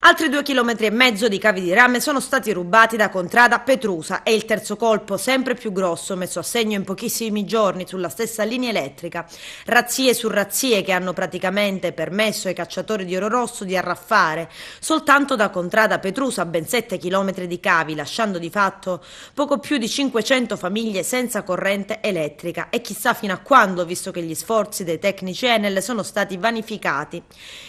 Altri 2,5 km di cavi di rame sono stati rubati da Contrada Petrusa. È il terzo colpo, sempre più grosso, messo a segno in pochissimi giorni sulla stessa linea elettrica. Razzie su razzie che hanno praticamente permesso ai cacciatori di oro rosso di arraffare. Soltanto da Contrada Petrusa ben 7 km di cavi, lasciando di fatto poco più di 500 famiglie senza corrente elettrica. E chissà fino a quando, visto che gli sforzi dei tecnici Enel sono stati vanificati.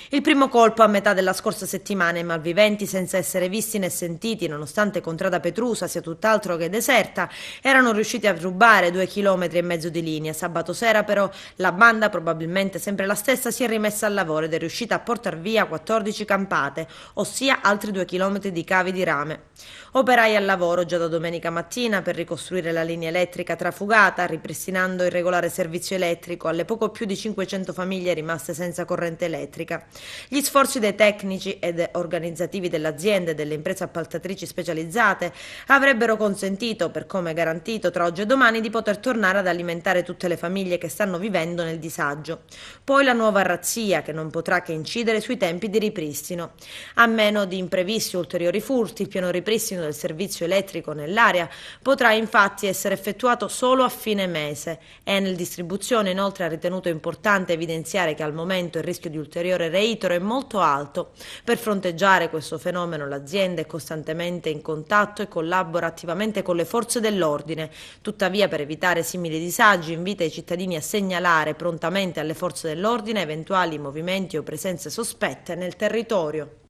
Il primo colpo a metà della scorsa settimana, i malviventi, senza essere visti né sentiti, nonostante Contrada Petrusa sia tutt'altro che deserta, erano riusciti a rubare 2,5 km di linea. Sabato sera però la banda, probabilmente sempre la stessa, si è rimessa al lavoro ed è riuscita a portar via 14 campate, ossia altri 2 km di cavi di rame. Operai al lavoro già da domenica mattina per ricostruire la linea elettrica trafugata, ripristinando il regolare servizio elettrico alle poco più di 500 famiglie rimaste senza corrente elettrica. Gli sforzi dei tecnici ed organizzativi dell'azienda e delle imprese appaltatrici specializzate avrebbero consentito, per come garantito tra oggi e domani, di poter tornare ad alimentare tutte le famiglie che stanno vivendo nel disagio. Poi la nuova razzia, che non potrà che incidere sui tempi di ripristino. A meno di imprevisti o ulteriori furti, il pieno ripristino del servizio elettrico nell'area potrà infatti essere effettuato solo a fine mese. Enel Distribuzione inoltre ha ritenuto importante evidenziare che al momento il rischio di ulteriore reitero è molto alto. Per fronteggiare questo fenomeno l'azienda è costantemente in contatto e collabora attivamente con le forze dell'ordine. Tuttavia, per evitare simili disagi, invita i cittadini a segnalare prontamente alle forze dell'ordine eventuali movimenti o presenze sospette nel territorio.